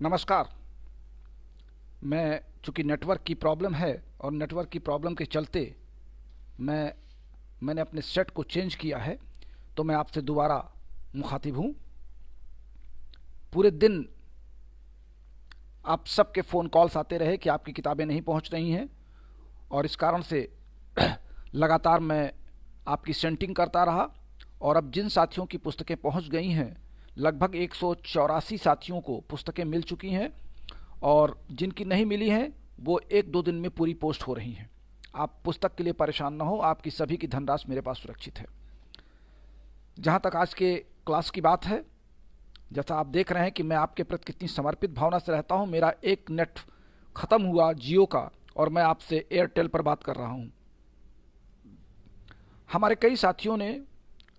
नमस्कार। मैं चूंकि नेटवर्क की प्रॉब्लम है और नेटवर्क की प्रॉब्लम के चलते मैंने अपने सेट को चेंज किया है, तो मैं आपसे दोबारा मुखातिब हूँ। पूरे दिन आप सबके फ़ोन कॉल्स आते रहे कि आपकी किताबें नहीं पहुँच रही हैं, और इस कारण से लगातार मैं आपकी सेंटिंग करता रहा। और अब जिन साथियों की पुस्तकें पहुँच गई हैं, लगभग 184 साथियों को पुस्तकें मिल चुकी हैं, और जिनकी नहीं मिली हैं वो एक दो दिन में पूरी पोस्ट हो रही हैं। आप पुस्तक के लिए परेशान ना हो, आपकी सभी की धनराशि मेरे पास सुरक्षित है। जहाँ तक आज के क्लास की बात है, जैसा आप देख रहे हैं कि मैं आपके प्रति कितनी समर्पित भावना से रहता हूँ। मेरा एक नेट ख़त्म हुआ जियो का, और मैं आपसे एयरटेल पर बात कर रहा हूँ। हमारे कई साथियों ने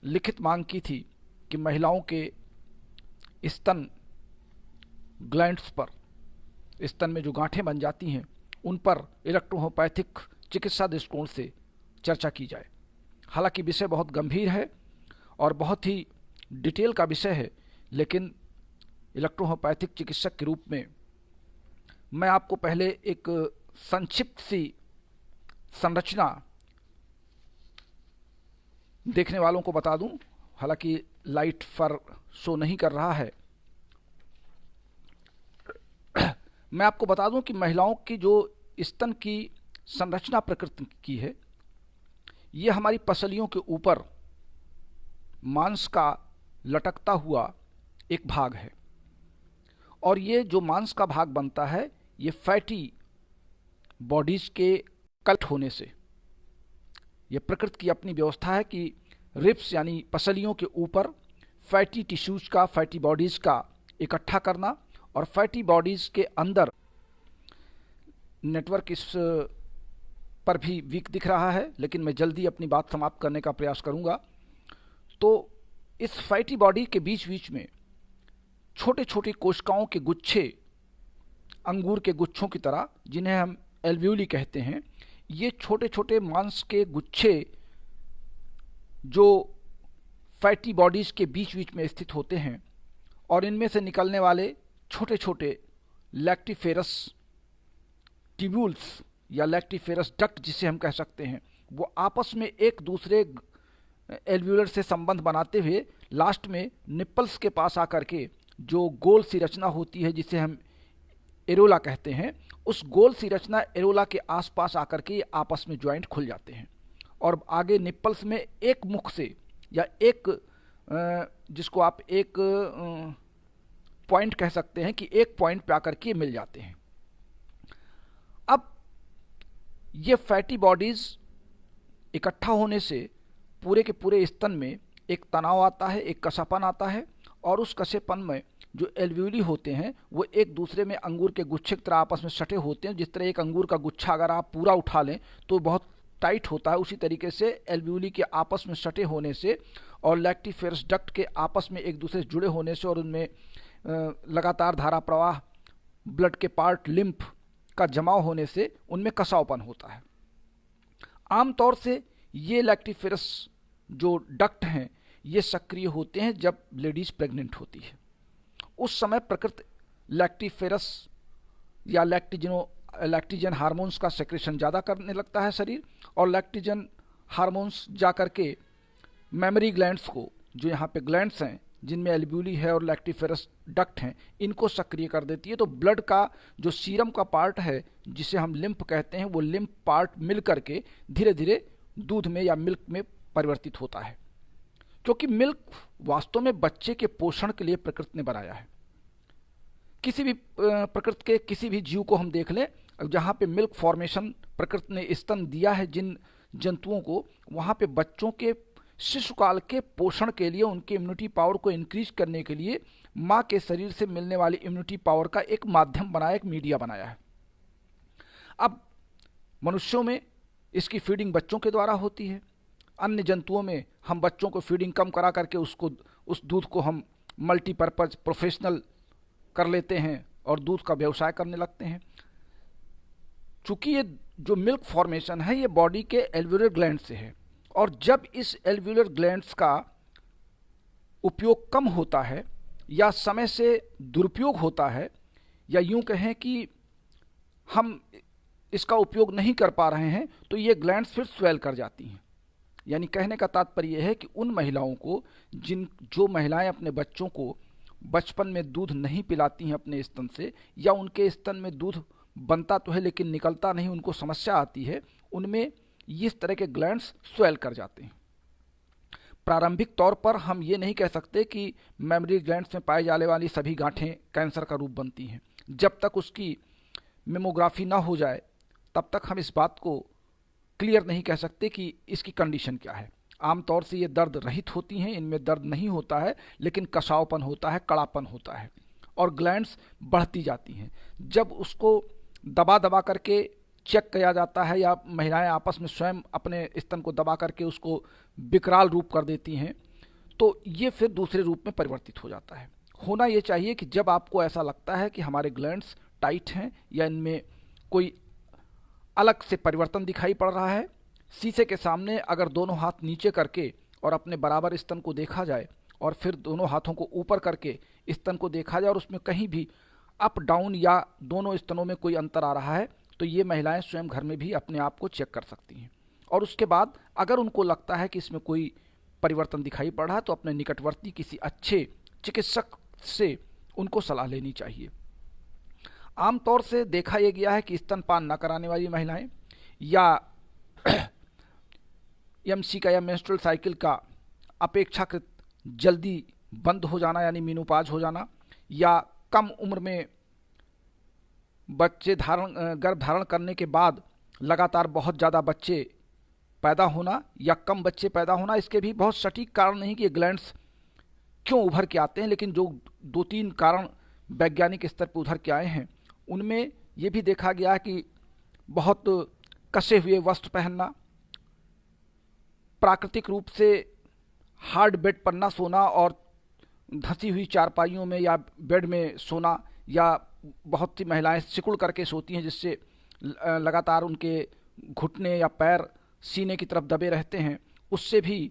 लिखित मांग की थी कि महिलाओं के स्तन ग्लैंड्स पर, स्तन में जो गांठें बन जाती हैं, उन पर इलेक्ट्रोहोपैथिक चिकित्सा दृष्टिकोण से चर्चा की जाए। हालांकि विषय बहुत गंभीर है और बहुत ही डिटेल का विषय है, लेकिन इलेक्ट्रोहोपैथिक चिकित्सक के रूप में मैं आपको पहले एक संक्षिप्त सी संरचना देखने वालों को बता दूं। हालांकि लाइट पर शो नहीं कर रहा है। मैं आपको बता दूं कि महिलाओं की जो स्तन की संरचना प्रकृति की है, ये हमारी पसलियों के ऊपर मांस का लटकता हुआ एक भाग है, और ये जो मांस का भाग बनता है, ये फैटी बॉडीज के कल्ट होने से, ये प्रकृति की अपनी व्यवस्था है कि रिब्स यानी पसलियों के ऊपर फैटी टिश्यूज का, फैटी बॉडीज का इकट्ठा करना, और फैटी बॉडीज के अंदर नेटवर्क इस पर भी वीक दिख रहा है, लेकिन मैं जल्दी अपनी बात समाप्त करने का प्रयास करूंगा। तो इस फैटी बॉडी के बीच बीच में छोटे छोटे कोशिकाओं के गुच्छे, अंगूर के गुच्छों की तरह, जिन्हें हम एल्वियोली कहते हैं, ये छोटे छोटे मांस के गुच्छे जो फैटी बॉडीज के बीच बीच में स्थित होते हैं, और इनमें से निकलने वाले छोटे छोटे लैक्टिफेरस ट्यूब्यूल्स या लैक्टिफेरस डक्ट जिसे हम कह सकते हैं, वो आपस में एक दूसरे एल्व्यूलर से संबंध बनाते हुए लास्ट में निप्पल्स के पास आकर के जो गोल सी रचना होती है, जिसे हम एरोला कहते हैं, उस गोल सी रचना एरोला के आसपास आकर के आपस में ज्वाइंट खुल जाते हैं, और आगे निप्पल्स में एक मुख से या एक जिसको आप एक पॉइंट कह सकते हैं कि एक पॉइंट पे आकर के मिल जाते हैं। अब ये फैटी बॉडीज इकट्ठा होने से पूरे के पूरे स्तन में एक तनाव आता है, एक कसापन आता है, और उस कसेपन में जो एल्व्यूली होते हैं वो एक दूसरे में अंगूर के गुच्छे की तरह आपस में सटे होते हैं। जिस तरह एक अंगूर का गुच्छा अगर आप पूरा उठा लें तो बहुत टाइट होता है, उसी तरीके से एल्व्यूली के आपस में सटे होने से और लैक्टिफेरस डक्ट के आपस में एक दूसरे से जुड़े होने से और उनमें लगातार धारा प्रवाह, ब्लड के पार्ट, लिम्फ का जमाव होने से उनमें कसावपन होता है। आमतौर से ये लैक्टिफेरस जो डक्ट हैं, ये सक्रिय होते हैं जब लेडीज प्रेग्नेंट होती है। उस समय प्रकृति लैक्टिफेरस या लैक्टिजन हार्मोन्स का सेक्रेशन ज़्यादा करने लगता है शरीर, और लैक्टिजन हार्मोन्स जा कर के मेमोरी ग्लैंड्स को, जो यहाँ पे ग्लैंड्स हैं जिनमें एल्ब्यूली है और लैक्टिफेरस डक्ट हैं, इनको सक्रिय कर देती है। तो ब्लड का जो सीरम का पार्ट है, जिसे हम लिम्फ कहते हैं, वो लिम्फ पार्ट मिल करके धीरे धीरे दूध में या मिल्क में परिवर्तित होता है, क्योंकि मिल्क वास्तव में बच्चे के पोषण के लिए प्रकृति ने बनाया है। किसी भी प्रकृति के किसी भी जीव को हम देख लें, जहाँ पे मिल्क फॉर्मेशन प्रकृति ने स्तन दिया है जिन जंतुओं को, वहाँ पे बच्चों के शिशुकाल के पोषण के लिए, उनके इम्यूनिटी पावर को इंक्रीज करने के लिए माँ के शरीर से मिलने वाली इम्यूनिटी पावर का एक माध्यम बनाया, एक मीडिया बनाया है। अब मनुष्यों में इसकी फीडिंग बच्चों के द्वारा होती है, अन्य जंतुओं में हम बच्चों को फीडिंग कम करा करके उस दूध को हम मल्टीपर्पज़ प्रोफेशनल कर लेते हैं और दूध का व्यवसाय करने लगते हैं। चूंकि ये जो मिल्क फॉर्मेशन है, ये बॉडी के एल्व्यूलर ग्लैंड से है, और जब इस एल्व्यूलर ग्लैंड्स का उपयोग कम होता है या समय से दुरुपयोग होता है या यूं कहें कि हम इसका उपयोग नहीं कर पा रहे हैं, तो ये ग्लैंड्स फिर स्वेल कर जाती हैं। यानी कहने का तात्पर्य है कि उन महिलाओं को जो महिलाएं अपने बच्चों को बचपन में दूध नहीं पिलाती हैं अपने स्तन से, या उनके स्तन में दूध बनता तो है लेकिन निकलता नहीं, उनको समस्या आती है, उनमें इस तरह के ग्लैंड्स स्वेल कर जाते हैं। प्रारंभिक तौर पर हम ये नहीं कह सकते कि मेमरी ग्लैंड्स में पाई जाने वाली सभी गांठें कैंसर का रूप बनती हैं। जब तक उसकी मेमोग्राफी ना हो जाए तब तक हम इस बात को क्लियर नहीं कह सकते कि इसकी कंडीशन क्या है। आमतौर से ये दर्द रहित होती हैं, इनमें दर्द नहीं होता है, लेकिन कसावपन होता है, कड़ापन होता है, और ग्लैंड्स बढ़ती जाती हैं। जब उसको दबा दबा करके चेक किया जाता है, या महिलाएं आपस में स्वयं अपने स्तन को दबा करके उसको विकराल रूप कर देती हैं, तो ये फिर दूसरे रूप में परिवर्तित हो जाता है। होना ये चाहिए कि जब आपको ऐसा लगता है कि हमारे ग्लैंड्स टाइट हैं या इनमें कोई अलग से परिवर्तन दिखाई पड़ रहा है, शीशे के सामने अगर दोनों हाथ नीचे करके और अपने बराबर स्तन को देखा जाए, और फिर दोनों हाथों को ऊपर करके स्तन को देखा जाए और उसमें कहीं भी अप डाउन या दोनों स्तनों में कोई अंतर आ रहा है, तो ये महिलाएं स्वयं घर में भी अपने आप को चेक कर सकती हैं। और उसके बाद अगर उनको लगता है कि इसमें कोई परिवर्तन दिखाई पड़ रहा है, तो अपने निकटवर्ती किसी अच्छे चिकित्सक से उनको सलाह लेनी चाहिए। आमतौर से देखा यह गया है कि स्तनपान न कराने वाली महिलाएं, या एमसी का या मेंस्ट्रुअल साइकिल का अपेक्षाकृत जल्दी बंद हो जाना यानी मीनोपॉज हो जाना, या कम उम्र में गर्भ धारण करने के बाद लगातार बहुत ज़्यादा बच्चे पैदा होना या कम बच्चे पैदा होना, इसके भी बहुत सटीक कारण नहीं कि ये ग्लैंड्स क्यों उभर के आते हैं, लेकिन जो 2-3 कारण वैज्ञानिक स्तर पर उभर के आए हैं, उनमें ये भी देखा गया है कि बहुत कसे हुए वस्त्र पहनना, प्राकृतिक रूप से हार्ड बेड पर न सोना और धंसी हुई चारपाइयों में या बेड में सोना, या बहुत सी महिलाएं सिकुड़ करके सोती हैं जिससे लगातार उनके घुटने या पैर सीने की तरफ दबे रहते हैं, उससे भी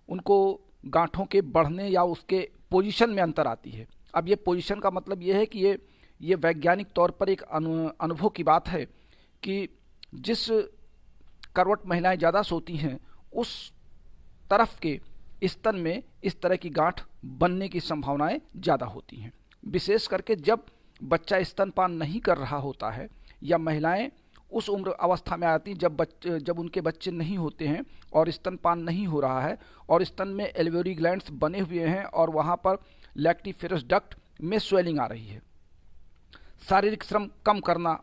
उनको गांठों के बढ़ने या उसके पोजीशन में अंतर आती है। अब ये पोजीशन का मतलब ये है कि ये वैज्ञानिक तौर पर एक अनुभव की बात है कि जिस करवट महिलाएं ज़्यादा सोती हैं उस तरफ के स्तन में इस तरह की गांठ बनने की संभावनाएं ज़्यादा होती हैं। विशेष करके जब बच्चा स्तनपान नहीं कर रहा होता है, या महिलाएं उस उम्र अवस्था में आती हैं जब उनके बच्चे नहीं होते हैं और स्तनपान नहीं हो रहा है, और स्तन में एल्वेओरी ग्लैंड्स बने हुए हैं और वहाँ पर लैक्टिफेरस डक्ट में स्वेलिंग आ रही है। शारीरिक श्रम कम करना,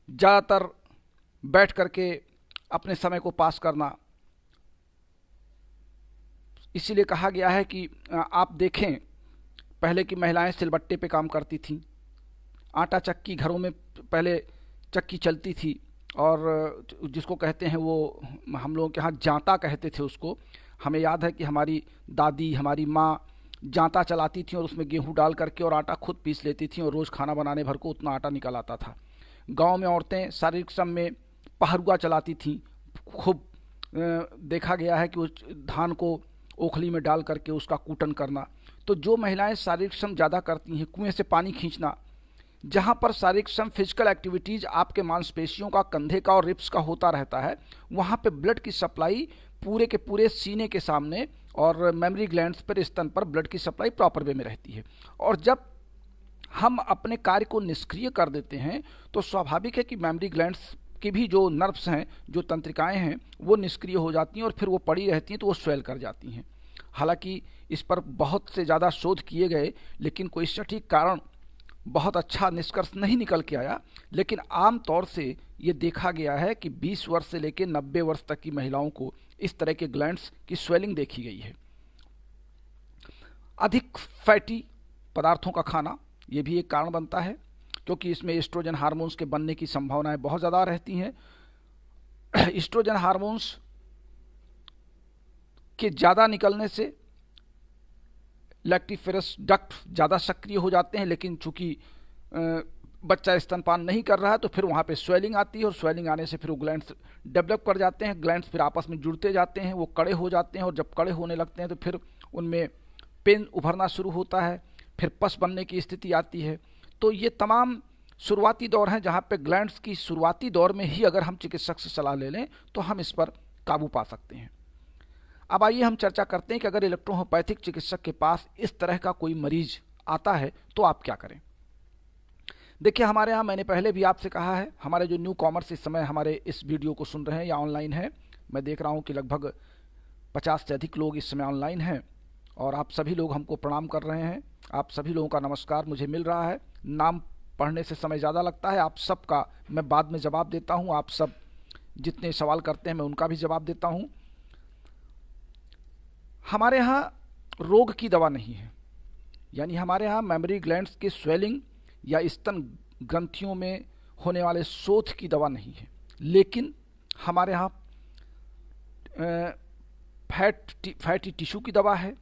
ज़्यादातर बैठ करके अपने समय को पास करना, इसीलिए कहा गया है कि आप देखें पहले की महिलाएं सिलबट्टे पे काम करती थीं, आटा चक्की घरों में पहले चक्की चलती थी, और जिसको कहते हैं वो हम लोगों के यहाँ जांता कहते थे उसको। हमें याद है कि हमारी दादी, हमारी माँ जांता चलाती थी और उसमें गेहूँ डाल करके और आटा खुद पीस लेती थी, और रोज़ खाना बनाने भर को उतना आटा निकल आता था। गांव में औरतें शारीरिक श्रम में पहरुआ चलाती थीं। खूब देखा गया है कि उस धान को ओखली में डाल करके उसका कूटन करना। तो जो महिलाएं शारीरिक श्रम ज़्यादा करती हैं, कुएं से पानी खींचना, जहाँ पर शारीरिक श्रम फिजिकल एक्टिविटीज़ आपके मांसपेशियों का, कंधे का और रिब्स का होता रहता है, वहाँ पे ब्लड की सप्लाई पूरे के पूरे सीने के सामने और मेमरी ग्लैंड्स पर, स्तन पर ब्लड की सप्लाई प्रॉपर वे में रहती है। और जब हम अपने कार्य को निष्क्रिय कर देते हैं तो स्वाभाविक है कि मेमरी ग्लैंड्स की भी जो नर्व्स हैं, जो तंत्रिकाएं हैं, वो निष्क्रिय हो जाती हैं और फिर वो पड़ी रहती हैं, तो वो स्वेल कर जाती हैं। हालांकि इस पर बहुत से ज़्यादा शोध किए गए, लेकिन कोई सटीक कारण, बहुत अच्छा निष्कर्ष नहीं निकल के आया। लेकिन आम तौर से ये देखा गया है कि 20 वर्ष से लेकर 90 वर्ष तक की महिलाओं को इस तरह के ग्लैंड्स की स्वेलिंग देखी गई है। अधिक फैटी पदार्थों का खाना ये भी एक कारण बनता है, क्योंकि इसमें एस्ट्रोजन हार्मोन्स के बनने की संभावनाएं बहुत ज़्यादा रहती हैं। एस्ट्रोजन हार्मोन्स के ज़्यादा निकलने से लैक्टिफेरस डक्ट ज़्यादा सक्रिय हो जाते हैं, लेकिन चूंकि बच्चा स्तनपान नहीं कर रहा है तो फिर वहाँ पे स्वेलिंग आती है, और स्वेलिंग आने से फिर वो ग्लैंड्स डेवलप कर जाते हैं। ग्लैंड्स फिर आपस में जुड़ते जाते हैं, वो कड़े हो जाते हैं, और जब कड़े होने लगते हैं तो फिर उनमें पेन उभरना शुरू होता है, फिर पस बनने की स्थिति आती है। तो ये तमाम शुरुआती दौर हैं जहाँ पे ग्लैंड्स की शुरुआती दौर में ही अगर हम चिकित्सक से सलाह ले लें तो हम इस पर काबू पा सकते हैं। अब आइए हम चर्चा करते हैं कि अगर इलेक्ट्रोहोम्योपैथिक चिकित्सक के पास इस तरह का कोई मरीज आता है तो आप क्या करें। देखिए, हमारे यहाँ मैंने पहले भी आपसे कहा है, हमारे जो न्यू कॉमर्स इस समय हमारे इस वीडियो को सुन रहे हैं या ऑनलाइन हैं, मैं देख रहा हूँ कि लगभग 50 से अधिक लोग इस समय ऑनलाइन हैं और आप सभी लोग हमको प्रणाम कर रहे हैं। आप सभी लोगों का नमस्कार मुझे मिल रहा है। नाम पढ़ने से समय ज़्यादा लगता है, आप सबका मैं बाद में जवाब देता हूँ। आप सब जितने सवाल करते हैं मैं उनका भी जवाब देता हूँ। हमारे यहाँ रोग की दवा नहीं है, यानी हमारे यहाँ मेमोरी ग्लैंड्स की स्वेलिंग या स्तन ग्रंथियों में होने वाले शोथ की दवा नहीं है, लेकिन हमारे यहाँ फैटी टिश्यू की दवा है,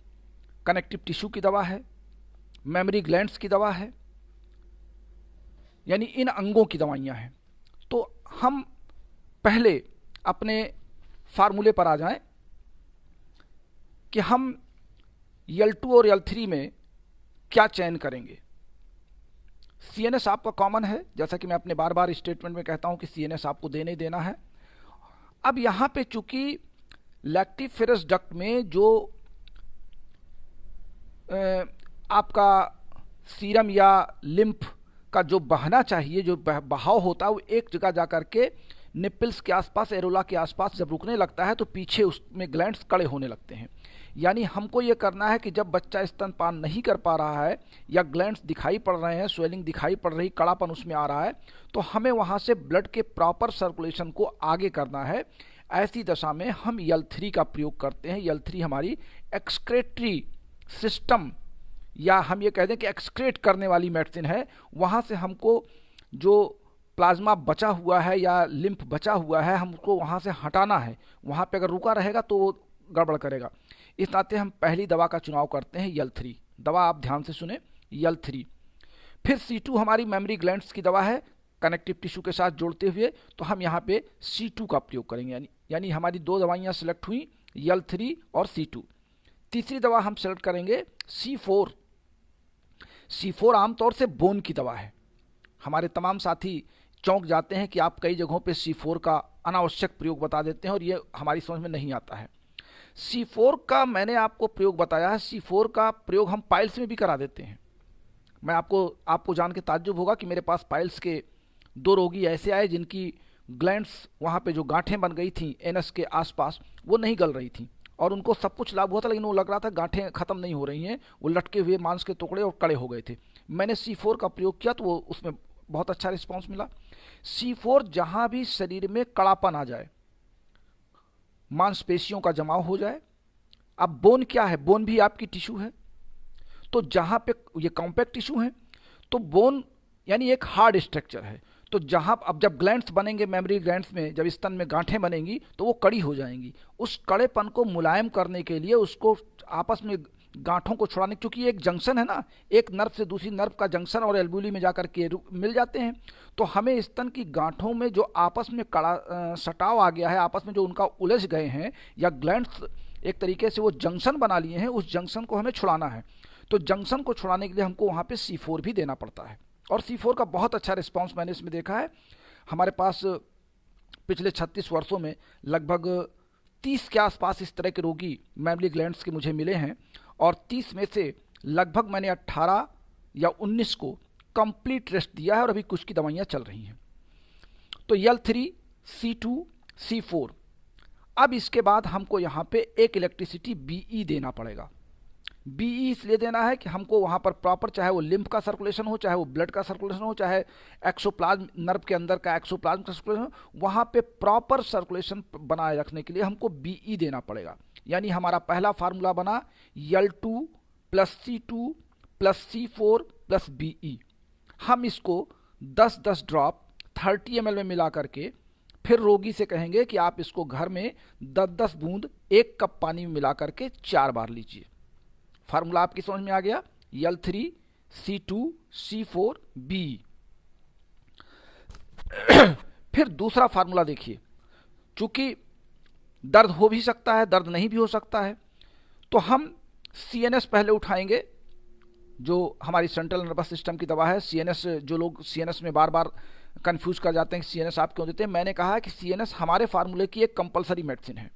कनेक्टिव टिश्यू की दवा है, मेमोरी ग्लैंड्स की दवा है, यानी इन अंगों की दवाइयाँ हैं। तो हम पहले अपने फार्मूले पर आ जाएं कि हम L2 और L3 में क्या चयन करेंगे। CNS आपका कॉमन है, जैसा कि मैं अपने बार बार स्टेटमेंट में कहता हूं कि CNS आपको देने ही देना है। अब यहाँ पे चूंकि लैक्टिफेरस डक्ट में जो आपका सीरम या लिम्फ का जो बहना चाहिए, जो बहाव होता है, वो एक जगह जा करके निप्पल्स के आसपास, एरोला के आसपास जब रुकने लगता है तो पीछे उसमें ग्लैंड्स कड़े होने लगते हैं। यानी हमको ये करना है कि जब बच्चा स्तनपान नहीं कर पा रहा है या ग्लैंड्स दिखाई पड़ रहे हैं, स्वेलिंग दिखाई पड़ रही, कड़ापन उसमें आ रहा है, तो हमें वहाँ से ब्लड के प्रॉपर सर्कुलेशन को आगे करना है। ऐसी दशा में हम L3 का प्रयोग करते हैं। L3 हमारी एक्सक्रेटरी सिस्टम, या हम ये कह दें कि एक्सक्रेट करने वाली मेडिसिन है। वहाँ से हमको जो प्लाज्मा बचा हुआ है या लिम्फ बचा हुआ है, हमको वहाँ से हटाना है। वहाँ पे अगर रुका रहेगा तो वो गड़बड़ करेगा। इस नाते हम पहली दवा का चुनाव करते हैं L3 दवा। आप ध्यान से सुने, L3। फिर C2 हमारी मेमोरी ग्लैंड्स की दवा है, कनेक्टिव टिश्यू के साथ जोड़ते हुए, तो हम यहाँ पे C2 का प्रयोग करेंगे। यानी हमारी दो दवाइयाँ सिलेक्ट हुई, L3 और C2। तीसरी दवा हम सेलेक्ट करेंगे C4। C4 आमतौर से बोन की दवा है। हमारे तमाम साथी चौंक जाते हैं कि आप कई जगहों पे C4 का अनावश्यक प्रयोग बता देते हैं और ये हमारी समझ में नहीं आता है। C4 का मैंने आपको प्रयोग बताया है। C4 का प्रयोग हम पाइल्स में भी करा देते हैं। मैं आपको जान के ताज्जुब होगा कि मेरे पास पाइल्स के 2 रोगी ऐसे आए जिनकी ग्लैंड्स, वहाँ पे जो गांठें बन गई थी एनस के आसपास, वो नहीं गल रही थी और उनको सब कुछ लाभ हुआ था, लेकिन वो लग रहा था गांठें खत्म नहीं हो रही हैं, वो लटके हुए मांस के टुकड़े और कड़े हो गए थे। मैंने C4 का प्रयोग किया तो वो उसमें बहुत अच्छा रिस्पॉन्स मिला। C4 जहाँ भी शरीर में कड़ापन आ जाए, मांसपेशियों का जमाव हो जाए। अब बोन क्या है? बोन भी आपकी टिश्यू है। तो जहां पे ये कॉम्पैक्ट टिश्यू है, तो बोन यानी एक हार्ड स्ट्रक्चर है। तो जहां अब जब ग्लैंड्स बनेंगे, मेमोरी ग्लैंड्स में जब स्तन में गांठें बनेंगी तो वो कड़ी हो जाएंगी। उस कड़ेपन को मुलायम करने के लिए, उसको आपस में गांठों को छुड़ाने, क्योंकि एक जंक्शन है ना, एक नर्व से दूसरी नर्व का जंक्शन और एल्ब्यूली में जाकर के मिल जाते हैं। तो हमें स्तन की गांठों में जो आपस में कड़ा सटाव आ गया है, आपस में जो उनका उलझ गए हैं या ग्लैंड्स एक तरीके से वो जंक्शन बना लिए हैं, उस जंक्शन को हमें छुड़ाना है। तो जंक्शन को छुड़ाने के लिए हमको वहाँ पे C4 भी देना पड़ता है और C4 का बहुत अच्छा रिस्पॉन्स मैंने इसमें देखा है। हमारे पास पिछले 36 वर्षों में लगभग 30 के आसपास इस तरह के रोगी मेमोरी ग्लैंड्स के मुझे मिले हैं और 30 में से लगभग मैंने 18 या 19 को कंप्लीट रेस्ट दिया है और अभी कुछ की दवाइयाँ चल रही हैं। तो L3, C2, C4। अब इसके बाद हमको यहाँ पे एक इलेक्ट्रिसिटी BE देना पड़ेगा। BE इसलिए देना है कि हमको वहाँ पर प्रॉपर, चाहे वो लिम्फ का सर्कुलेशन हो, चाहे वो ब्लड का सर्कुलेशन हो, चाहे एक्सोप्लाज्म नर्व के अंदर का एक्सोप्लाज्म का सर्कुलेशन हो, वहाँ पे प्रॉपर सर्कुलेशन बनाए रखने के लिए हमको BE देना पड़ेगा। यानी हमारा पहला फार्मूला बना L2 + C2 + C4 + BE। हम इसको 10-10 ड्रॉप 30 ml में मिला करके फिर रोगी से कहेंगे कि आप इसको घर में 10-10 बूंद 1 कप पानी में मिला करके 4 बार लीजिए। फार्मूला आपकी समझ में आ गया? L3, C2, C4, BE। फिर दूसरा फार्मूला देखिए, चूंकि दर्द हो भी सकता है, दर्द नहीं भी हो सकता है, तो हम CNS पहले उठाएंगे जो हमारी सेंट्रल नर्वस सिस्टम की दवा है। सीएनएस, जो लोग सीएनएस में बार बार कंफ्यूज कर जाते हैं कि सीएनएस आप क्यों देते हैं, मैंने कहा कि सीएनएस हमारे फार्मूले की एक कंपलसरी मेडिसिन है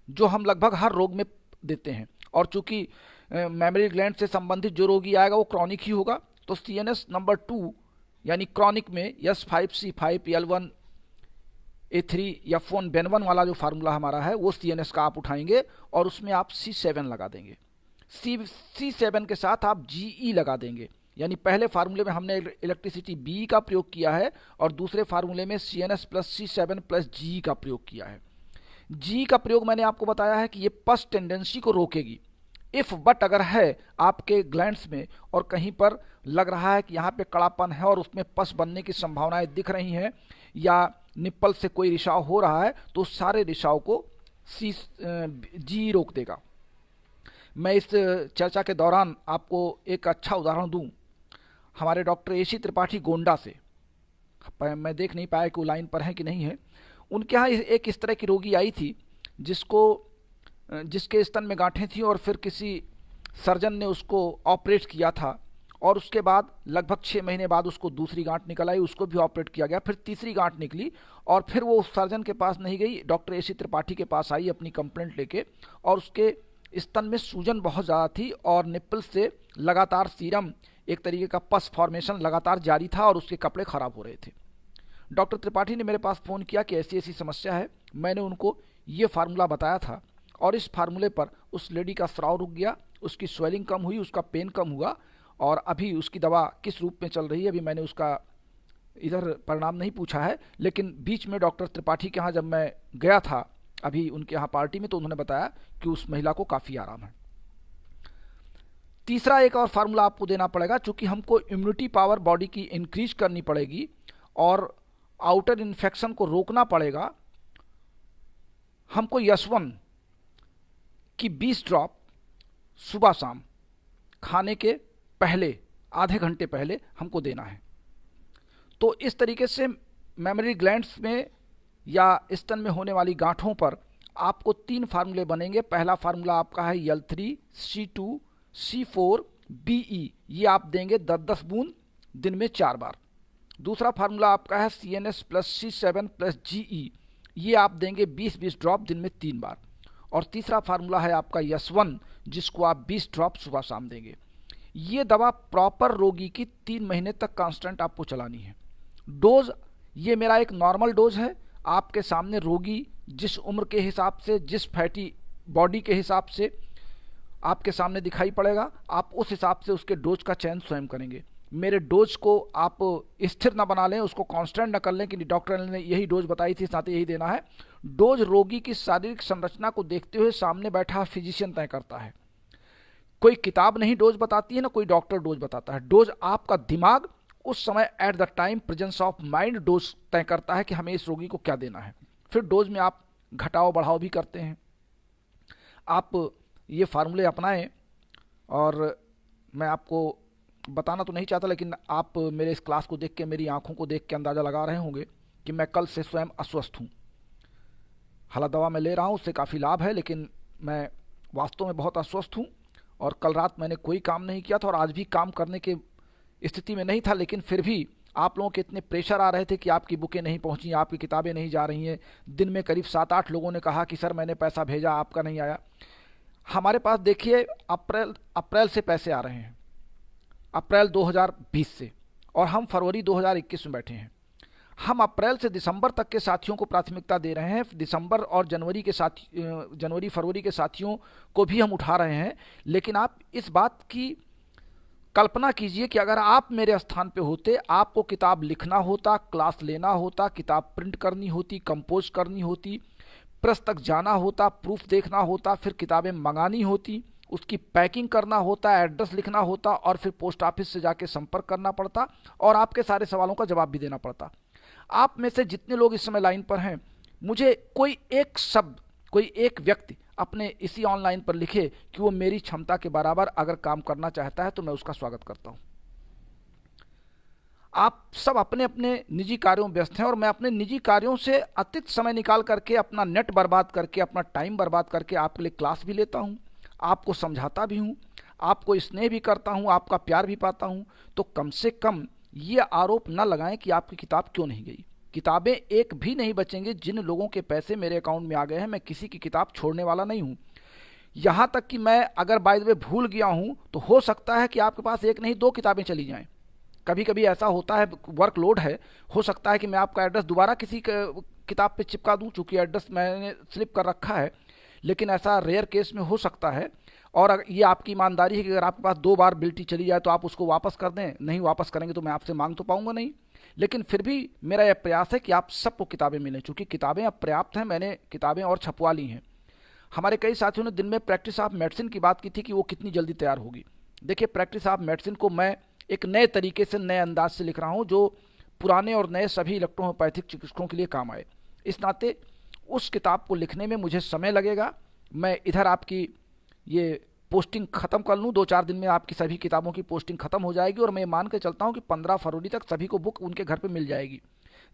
जो हम लगभग हर रोग में देते हैं। और चूंकि मेमोरी ग्लैंड से संबंधित जो रोगी आएगा वो क्रॉनिक ही होगा, तो सीएनएस नंबर 2 यानी क्रॉनिक में S5C5L1A3 या फोन बेनवन वाला जो फार्मूला हमारा है वो सीएनएस का आप उठाएंगे और उसमें आप C7 लगा देंगे। C7 के साथ आप GE लगा देंगे, यानी पहले फार्मूले में हमने इलेक्ट्रिसिटी बी का प्रयोग किया है और दूसरे फार्मूले में CNS plus C7 plus GE का प्रयोग किया है। जी का प्रयोग मैंने आपको बताया है कि ये पस टेंडेंसी को रोकेगी। इफ बट अगर है आपके ग्लैंड्स में और कहीं पर लग रहा है कि यहाँ पे कड़ापन है और उसमें पस बनने की संभावनाएं दिख रही हैं या निप्पल से कोई रिसाव हो रहा है, तो सारे रिसाव को जी रोक देगा। मैं इस चर्चा के दौरान आपको एक अच्छा उदाहरण दूं, हमारे डॉक्टर AC त्रिपाठी गोंडा से, मैं देख नहीं पाया कि वो लाइन पर है कि नहीं है। उनके यहाँ एक इस तरह की रोगी आई थी जिसके स्तन में गांठें थी और फिर किसी सर्जन ने उसको ऑपरेट किया था और उसके बाद लगभग 6 महीने बाद उसको दूसरी गांठ निकल आई, उसको भी ऑपरेट किया गया, फिर तीसरी गांठ निकली और फिर वो उस सर्जन के पास नहीं गई, डॉक्टर AC त्रिपाठी के पास आई अपनी कंप्लेंट लेके, और उसके स्तन में सूजन बहुत ज़्यादा थी और निप्पल से लगातार सीरम, एक तरीके का पस फॉर्मेशन लगातार जारी था और उसके कपड़े ख़राब हो रहे थे। डॉक्टर त्रिपाठी ने मेरे पास फ़ोन किया कि ऐसी ऐसी समस्या है। मैंने उनको ये फार्मूला बताया था और इस फार्मूले पर उस लेडी का स्राव रुक गया, उसकी स्वेलिंग कम हुई, उसका पेन कम हुआ और अभी उसकी दवा किस रूप में चल रही है अभी मैंने उसका इधर परिणाम नहीं पूछा है, लेकिन बीच में डॉक्टर त्रिपाठी के यहाँ जब मैं गया था अभी उनके यहाँ पार्टी में, तो उन्होंने बताया कि उस महिला को काफ़ी आराम है। तीसरा एक और फार्मूला आपको देना पड़ेगा, चूँकि हमको इम्यूनिटी पावर बॉडी की इंक्रीज करनी पड़ेगी और आउटर इन्फेक्शन को रोकना पड़ेगा। हमको यस1 की 20 ड्रॉप सुबह शाम खाने के पहले, आधे घंटे पहले हमको देना है। तो इस तरीके से मेमोरी ग्लैंड्स में या स्तन में होने वाली गांठों पर आपको 3 फार्मूले बनेंगे। पहला फार्मूला आपका है L3 C2 C4 BE, ये आप देंगे 10-10 बूंद दिन में 4 बार। दूसरा फार्मूला आपका है CNS plus C7 plus GE, ये आप देंगे 20-20 ड्रॉप दिन में 3 बार। और तीसरा फार्मूला है आपका यस1, जिसको आप 20 ड्रॉप सुबह शाम देंगे। ये दवा प्रॉपर रोगी की 3 महीने तक कांस्टेंट आपको चलानी है। डोज ये मेरा एक नॉर्मल डोज है, आपके सामने रोगी जिस उम्र के हिसाब से, जिस फैटी बॉडी के हिसाब से आपके सामने दिखाई पड़ेगा, आप उस हिसाब से उसके डोज का चयन स्वयं करेंगे। मेरे डोज को आप स्थिर ना बना लें, उसको कांस्टेंट ना कर लें कि डॉक्टर ने यही डोज बताई थी साथ यही देना है। डोज रोगी की शारीरिक संरचना को देखते हुए सामने बैठा फिजिशियन तय करता है। कोई किताब नहीं डोज बताती है, ना कोई डॉक्टर डोज बताता है। डोज आपका दिमाग उस समय at the time presence of mind dose तय करता है कि हमें इस रोगी को क्या देना है। फिर डोज में आप घटाव बढ़ाव भी करते हैं। आप ये फार्मूले अपनाएं और मैं आपको बताना तो नहीं चाहता, लेकिन आप मेरे इस क्लास को देख के, मेरी आंखों को देख के अंदाज़ा लगा रहे होंगे कि मैं कल से स्वयं अस्वस्थ हूँ। हालांकि दवा मैं ले रहा हूँ, उससे काफ़ी लाभ है, लेकिन मैं वास्तव में बहुत अस्वस्थ हूँ और कल रात मैंने कोई काम नहीं किया था और आज भी काम करने के स्थिति में नहीं था। लेकिन फिर भी आप लोगों के इतने प्रेशर आ रहे थे कि आपकी बुकें नहीं पहुँची, आपकी किताबें नहीं जा रही हैं। दिन में करीब 7-8 लोगों ने कहा कि सर मैंने पैसा भेजा, आपका नहीं आया। हमारे पास देखिए अप्रैल से पैसे आ रहे हैं, अप्रैल 2020 से, और हम फरवरी 2021 में बैठे हैं। हम अप्रैल से दिसंबर तक के साथियों को प्राथमिकता दे रहे हैं, दिसंबर और जनवरी फरवरी के साथियों को भी हम उठा रहे हैं। लेकिन आप इस बात की कल्पना कीजिए कि अगर आप मेरे स्थान पे होते, आपको किताब लिखना होता, क्लास लेना होता, किताब प्रिंट करनी होती, कंपोज करनी होती, प्रेस तक जाना होता, प्रूफ देखना होता, फिर किताबें मंगानी होती, उसकी पैकिंग करना होता, एड्रेस लिखना होता और फिर पोस्ट ऑफिस से जाके संपर्क करना पड़ता और आपके सारे सवालों का जवाब भी देना पड़ता। आप में से जितने लोग इस समय लाइन पर हैं, मुझे कोई एक शब्द, कोई एक व्यक्ति अपने इसी ऑनलाइन पर लिखे कि वो मेरी क्षमता के बराबर अगर काम करना चाहता है तो मैं उसका स्वागत करता हूँ। आप सब अपने अपने निजी कार्यों में व्यस्त हैं और मैं अपने निजी कार्यों से अतिरिक्त समय निकाल करके, अपना नेट बर्बाद करके, अपना टाइम बर्बाद करके आपके लिए क्लास भी लेता हूँ, आपको समझाता भी हूँ, आपको स्नेह भी करता हूँ, आपका प्यार भी पाता हूँ, तो कम से कम ये आरोप न लगाएं कि आपकी किताब क्यों नहीं गई। किताबें एक भी नहीं बचेंगे। जिन लोगों के पैसे मेरे अकाउंट में आ गए हैं, मैं किसी की किताब छोड़ने वाला नहीं हूँ। यहाँ तक कि मैं अगर बाय द वे भूल गया हूँ तो हो सकता है कि आपके पास एक नहीं 2 किताबें चली जाएं। कभी कभी ऐसा होता है, वर्कलोड है, हो सकता है कि मैं आपका एड्रेस दोबारा किसी किताब पे चिपका दूं, चूंकि एड्रेस मैंने स्लिप कर रखा है, लेकिन ऐसा रेयर केस में हो सकता है। और ये आपकी ईमानदारी है कि अगर आपके पास 2 बार बिल्टी चली जाए तो आप उसको वापस कर दें। नहीं वापस करेंगे तो मैं आपसे मांग तो पाऊंगा नहीं, लेकिन फिर भी मेरा यह प्रयास है कि आप सबको किताबें मिलें। चूंकि किताबें अब पर्याप्त हैं, मैंने किताबें और छपवा ली हैं। हमारे कई साथियों ने दिन में प्रैक्टिस ऑफ मेडिसिन की बात की थी कि वो कितनी जल्दी तैयार होगी। देखिए, प्रैक्टिस ऑफ मेडिसिन को मैं एक नए तरीके से, नए अंदाज से लिख रहा हूँ, जो पुराने और नए सभी इलेक्ट्रोहोम्योपैथिक चिकित्सकों के लिए काम आए। इस नाते उस किताब को लिखने में मुझे समय लगेगा। मैं इधर आपकी ये पोस्टिंग ख़त्म कर लूँ, 2-4 दिन में आपकी सभी किताबों की पोस्टिंग ख़त्म हो जाएगी, और मैं मान के चलता हूँ कि 15 फरवरी तक सभी को बुक उनके घर पे मिल जाएगी।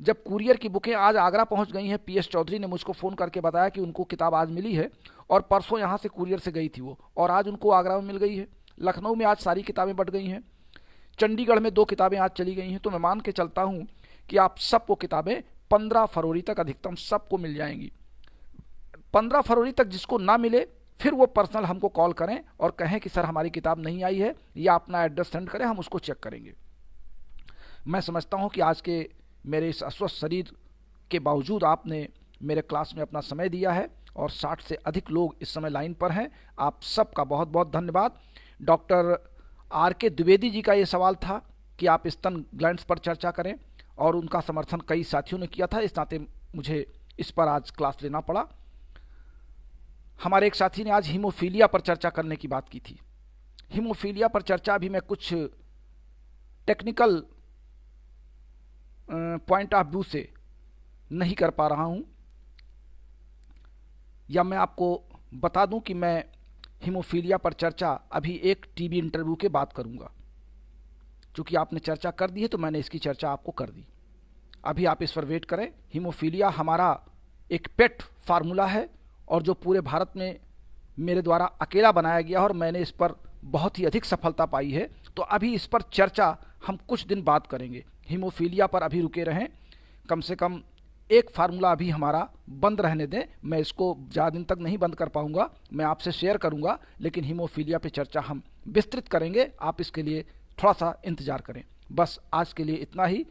जब कुरियर की बुकें आज आगरा पहुँच गई हैं, PS चौधरी ने मुझको फ़ोन करके बताया कि उनको किताब आज मिली है, और परसों यहाँ से कुरियर से गई थी वो, और आज उनको आगरा में मिल गई है। लखनऊ में आज सारी किताबें बट गई हैं। चंडीगढ़ में 2 किताबें आज चली गई हैं। तो मैं मान के चलता हूँ कि आप सबको किताबें 15 फरवरी तक अधिकतम सबको मिल जाएंगी। 15 फरवरी तक जिसको ना मिले, फिर वो पर्सनल हमको कॉल करें और कहें कि सर हमारी किताब नहीं आई है, या अपना एड्रेस सेंड करें, हम उसको चेक करेंगे। मैं समझता हूँ कि आज के मेरे इस अस्वस्थ शरीर के बावजूद आपने मेरे क्लास में अपना समय दिया है, और 60 से अधिक लोग इस समय लाइन पर हैं। आप सबका बहुत बहुत धन्यवाद। डॉक्टर RK द्विवेदी जी का ये सवाल था कि आप स्तन ग्लैंड्स पर चर्चा करें, और उनका समर्थन कई साथियों ने किया था, इस नाते मुझे इस पर आज क्लास लेना पड़ा। हमारे एक साथी ने आज हीमोफीलिया पर चर्चा करने की बात की थी। हीमोफीलिया पर चर्चा भी मैं कुछ टेक्निकल पॉइंट ऑफ व्यू से नहीं कर पा रहा हूं, या मैं आपको बता दूं कि मैं हीमोफीलिया पर चर्चा अभी एक टीवी इंटरव्यू के बाद करूंगा। चूंकि आपने चर्चा कर दी है तो मैंने इसकी चर्चा आपको कर दी। अभी आप इस पर वेट करें। हीमोफीलिया हमारा एक पेट फार्मूला है, और जो पूरे भारत में मेरे द्वारा अकेला बनाया गया, और मैंने इस पर बहुत ही अधिक सफलता पाई है। तो अभी इस पर चर्चा हम कुछ दिन बाद करेंगे। हीमोफीलिया पर अभी रुके रहें, कम से कम एक फार्मूला अभी हमारा बंद रहने दें। मैं इसको ज़्यादा दिन तक नहीं बंद कर पाऊंगा, मैं आपसे शेयर करूंगा, लेकिन हीमोफीलिया पे चर्चा हम विस्तृत करेंगे। आप इसके लिए थोड़ा सा इंतज़ार करें। बस आज के लिए इतना ही।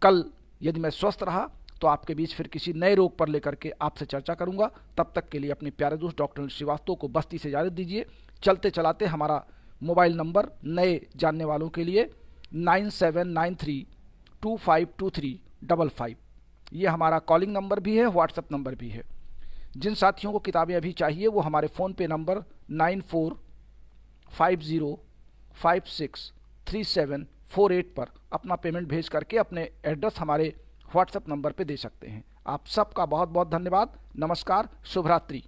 कल यदि मैं स्वस्थ रहा तो आपके बीच फिर किसी नए रोग पर लेकर के आपसे चर्चा करूंगा। तब तक के लिए अपने प्यारे दोस्त डॉक्टर श्रीवास्तव को बस्ती से इजाज़त दीजिए। चलते चलाते हमारा मोबाइल नंबर नए जानने वालों के लिए 9793252355, ये हमारा कॉलिंग नंबर भी है, व्हाट्सएप नंबर भी है। जिन साथियों को किताबें अभी चाहिए वो हमारे फ़ोन पे नंबर 9450563748 पर अपना पेमेंट भेज करके अपने एड्रेस हमारे व्हाट्सएप नंबर पे दे सकते हैं। आप सबका बहुत बहुत धन्यवाद। नमस्कार, शुभ रात्रि।